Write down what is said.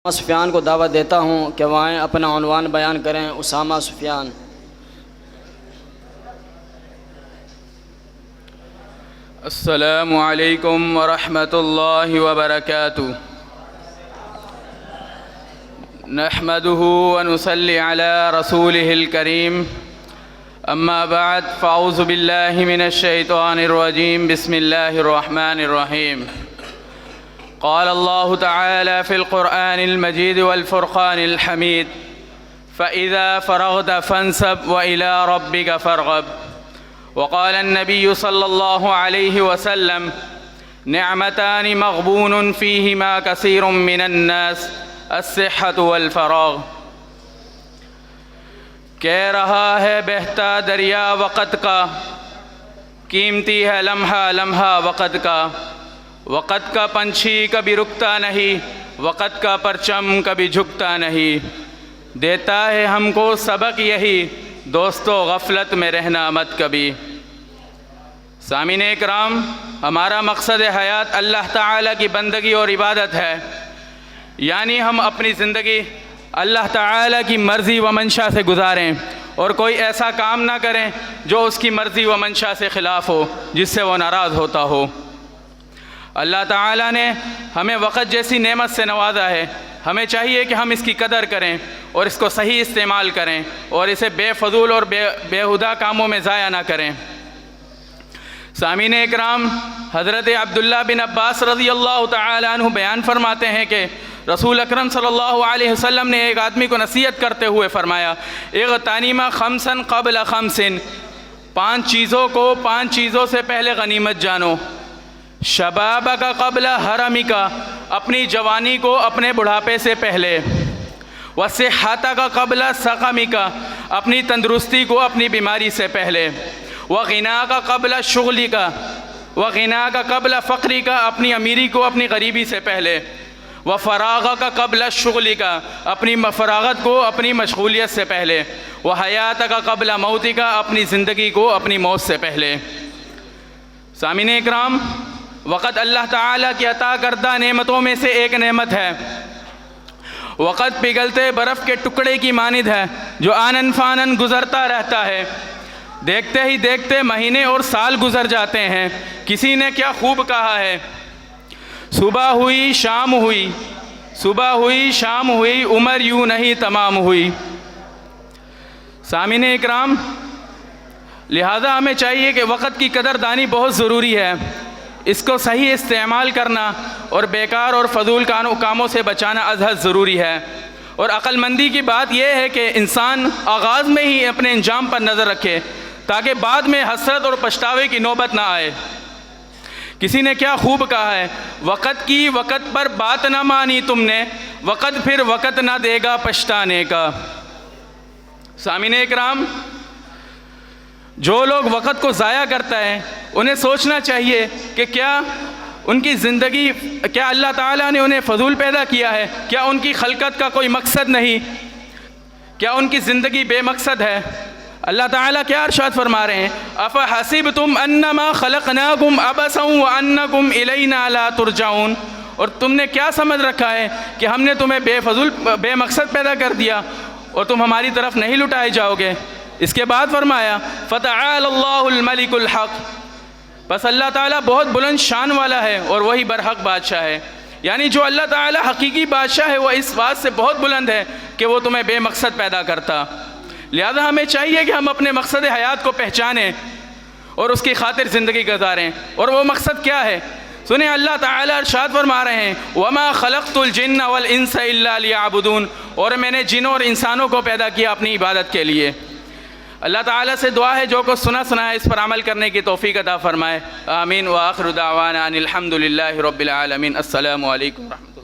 सुफियान को दावत देता हूँ कि वह आएँ अपना उन्वान बयान करें। उसामा सुफियान। अस्सलामु अलैकुम वरहमतुल्लाहि वबरकातुहू। नहमदुहु व नुसल्ली अला रसूलिहिल करीम। अम्मा बाद फ़अऊज़ु बिल्लाहि मिनश शैतानिर रजीम। बिस्मिल्लाहिर रहमानिर रहीम। क़ाल अल्लाहु तआला फ़िल क़ुरआनिल मजीद वल फ़ुरक़ानिल हमीद। फ़इज़ा फ़रग़त फ़ंसब व इला रब्बिका फ़रग़ब। वक़ाल अन्नबिय्यु सल्लल्लाहु अलैहि वसल्लम निअमतानि मग़बूनुन फ़ीहिमा कसीरुम मिनन्नास अस्सिह्हतु वल फ़राग़। कह रहा है बहता दरिया वक़्त का, कीमती है लम्हा लम्हा वक़्त का। वक़्त का पंछी कभी रुकता नहीं, वक़्त का परचम कभी झुकता नहीं। देता है हमको सबक यही, दोस्तों गफ़लत में रहना मत कभी। सामीने इकराम, हमारा मकसद हयात अल्लाह ताला की बंदगी और इबादत है, यानी हम अपनी ज़िंदगी अल्लाह ताला की मर्ज़ी व मंशा से गुजारें और कोई ऐसा काम ना करें जो उसकी मर्ज़ी व मंशा से ख़िलाफ़ हो, जिससे वो नाराज़ होता हो। अल्लाह ताला ने हमें वक़्त जैसी नेमत से नवाजा है, हमें चाहिए कि हम इसकी कदर करें और इसको सही इस्तेमाल करें और इसे बेफजूल और बेहुदा कामों में ज़ाया ना करें। सामीने इकराम, हज़रत अब्दुल्ला बिन अब्बास रज़ियल्लाहु तआला अन्हु बयान फरमाते हैं कि रसूल अकरम सल्लल्लाहु अलैहि वसल्लम ने एक आदमी को नसीहत करते हुए फ़रमाया, इग़्तनिमा ख़म्सन क़ब्ल ख़म्सिन, 5 चीज़ों को 5 चीज़ों से पहले गनीमत जानो। शबाब का क़ब्ल हरमी का, अपनी जवानी को अपने बुढ़ापे से पहले। वसिहत का क़ब्ल सक़मी का, अपनी तंदुरुस्ती को अपनी बीमारी से पहले। व ग़िना का क़ब्ल शुग़ली का, व ग़िना का क़ब्ल फ़क़री का, अपनी अमीरी को अपनी गरीबी से पहले। व फ़राग़ का क़ब्ल शुग़ली का, अपनी फ़राग़त को अपनी मशगूलियत से पहले। व हयात का क़ब्ल मौती का, अपनी ज़िंदगी को अपनी मौत से पहले। सामीने इकराम, वक़्त अल्लाह ताला की अता करदा नेमतों में से एक नेमत है। वक़्त पिघलते बर्फ़ के टुकड़े की मानिद है जो आनन फ़ानन गुज़रता रहता है। देखते ही देखते महीने और साल गुज़र जाते हैं। किसी ने क्या खूब कहा है, सुबह हुई शाम हुई, सुबह हुई शाम हुई, उम्र यूँ नहीं तमाम हुई। सामीने इकराम, लिहाजा हमें चाहिए कि वक़्त की कदरदानी बहुत ज़रूरी है, इसको सही इस्तेमाल करना और बेकार और फजूल कामों से बचाना अज़हद ज़रूरी है। और अक़लमंदी की बात यह है कि इंसान आगाज़ में ही अपने अंजाम पर नज़र रखे ताकि बाद में हसरत और पछतावे की नौबत ना आए। किसी ने क्या खूब कहा है, वक़्त की वक़्त पर बात ना मानी तुमने, वक़्त फिर वक़्त ना देगा पछताने का। सामीने इकराम, जो लोग वक़्त को ज़ाया करता है उन्हें सोचना चाहिए कि क्या उनकी ज़िंदगी, क्या अल्लाह ताला ने उन्हें फ़जूल पैदा किया है? क्या उनकी खलकत का कोई मकसद नहीं? क्या उनकी ज़िंदगी बेमकसद है? अल्लाह ताला क्या इरशाद फरमा रहे हैं, अफ़ हसिबतुम अन्नमा खलक़नाकुम अबसन व अन्नकुम इलैना ला तुरजाऊन। और तुमने क्या समझ रखा है कि हमने तुम्हें बेफजूल बेमकसद पैदा कर दिया और तुम हमारी तरफ नहीं लुटाए जाओगे। इसके बाद फरमाया, फ़तआलल्लाहुल मलिकुल हक़, बस अल्लाह ताला बहुत बुलंद शान वाला है और वही बरहक बादशाह है। यानी जो अल्लाह ताला हकीकी बादशाह है वह इस बात से बहुत बुलंद है कि वो तुम्हें बेमकसद पैदा करता। लिहाजा हमें चाहिए कि हम अपने मकसद हयात को पहचानें और उसकी खातिर ज़िंदगी गुजारें। और वो मकसद क्या है? सुने, अल्लाह ताला इरशाद फरमा रहे हैं, वमा खलक़तुल जिन्न वल इंसा इल्ला लियअबुदून, और मैंने जिन और इंसानों को पैदा किया अपनी इबादत के लिए। अल्लाह ताला से दुआ है जो कुछ सुना है इस पर अमल करने की तौफ़ीक़ अता फ़रमाए। आमीन व आखिरु दावाना अनिल हम्दुलिल्लाहि रब्बिल आलमीन। अस्सलामु अलैकुम।